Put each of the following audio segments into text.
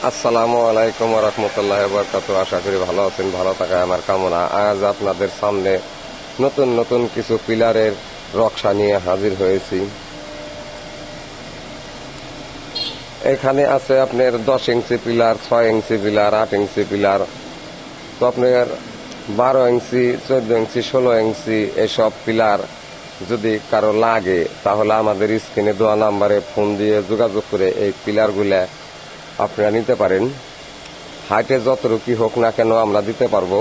আসসালামু আলাইকুম ওয়া রাহমাতুল্লাহি ওয়া বারাকাতুহু। আশা করি ভালো আছেন, ভালো থাকা আমার কামনা। আজ আপনাদের সামনে নতুন নতুন কিছু পিলারের নকশা নিয়ে হাজির হয়েছি। এখানে আছে আপনার 10 ইঞ্চি পিলার, 6 ইঞ্চি পিলার, 8 ইঞ্চি পিলার, তো আপনার 12 ইঞ্চি, 14 ইঞ্চি, 16 ইঞ্চি এসব পিলার যদি কারো লাগে তাহলে আমাদের স্ক্রিনে দেওয়া নাম্বারে ফোন দিয়ে যোগাযোগ করে এই পিলারগুলা আপনারা নিতে পারেন। হাইটে যতটুকু হোক না কেন আমরা দিতে পারবো।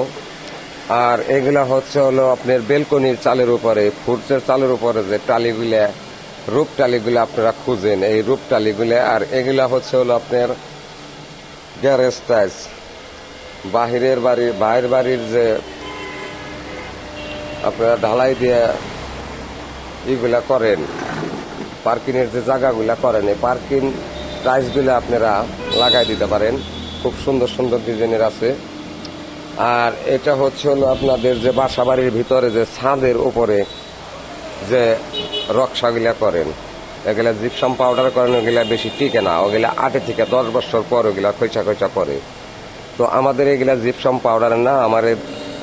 আর এগুলা হলো আপনার বেলকনির চালের উপরে, ফুটসের চালের উপরে যে টালিগুলা, রূপ টালিগুলা আপনারা খুঁজেন, এই রূপ টালিগুলা। আর এগুলা হলো আপনার গ্যারেজ টাইলস, বাইরের বাড়ির যে আপনারা ঢালাই দিয়ে এগুলা করেন, পার্কিংয়ের যে জায়গাগুলা করেন, এই পার্কিং টাইলসগুলা আপনারা লাগাই দিতে পারেন। খুব সুন্দর সুন্দর ডিজাইনের আছে। আর এটা হলো আপনাদের যে বাসা বাড়ির ভিতরে যে ছাদের উপরে যে রকশাগুলা করেন, এগুলা জিপসাম পাউডার করেন, ওগুলা বেশি টিকে না, ওগুলা 8 থেকে 10 বছর পর ওগুলা খৈচা খৈচা করে। তো আমাদের এগুলা জিপসাম পাউডার না, আমার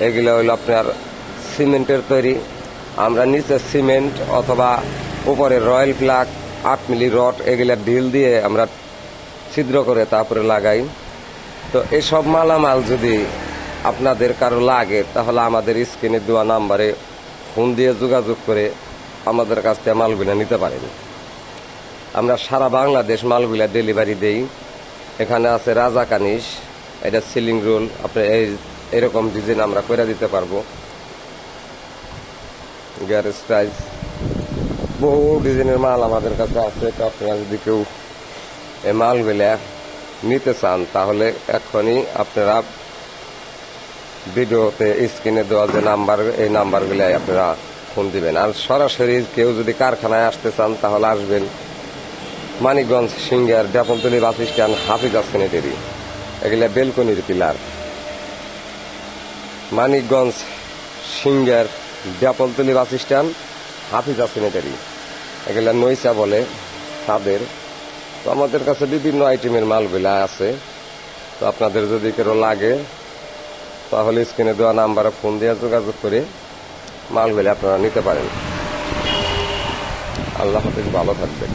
এগুলা হলো আপনার সিমেন্টের তৈরি। আমরা নিচে সিমেন্ট অথবা উপরে রয়্যাল প্লাগ, 8 মিলি রড, এগুলা ঢিল দিয়ে আমরা ছিদ্র করে তারপরে লাগাই। তো এসব মালামাল যদি আপনাদের কারো লাগে তাহলে আমাদের স্ক্রিনে দেওয়া নাম্বারে ফোন দিয়ে যোগাযোগ করে আমাদের কাছ থেকে মালগুলা নিতে পারেন। আমরা সারা বাংলাদেশ মালগুলা ডেলিভারি দেই। এখানে আছে রাজা কানিস, এটা সিলিং রোল, আপনি এরকম ডিজাইন আমরা করে দিতে পারবো। গ্যারেজ টাইলস, বহু ডিজাইনের মাল আমাদের কাছে আছে। তো আপনারা যদি কেউ এই মালগুলা নিতে চান তাহলে এখনই আপনারা ভিডিওতে স্ক্রিনে দেওয়া যে নাম্বার, এই নাম্বারগুলো আপনারা ফোন দিবেন। আর সরাসরি কেউ যদি কারখানায় আসতে চান তাহলে আসবেন মানিকগঞ্জ সিঙ্গার ডেপলতলি বাস স্ট্যান্ড, হাফিজা স্যানিটারি। এগুলা বেলকনির পিলার। মানিকগঞ্জ সিঙ্গার ডেপলতলি বাস স্ট্যান্ড, হাফিজা স্যানিটারি। এগুলা নইসা বলে ছাদের। তো আমাদের কাছে বিভিন্ন আইটেমের মালগুলা আছে। তো আপনাদের যদি কেউ লাগে তাহলে স্ক্রিনে দেওয়া নাম্বারে ফোন দিয়ে যোগাযোগ করে মালগুলো আপনারা নিতে পারেন। আল্লাহ হাফেজ, ভালো থাকবেন।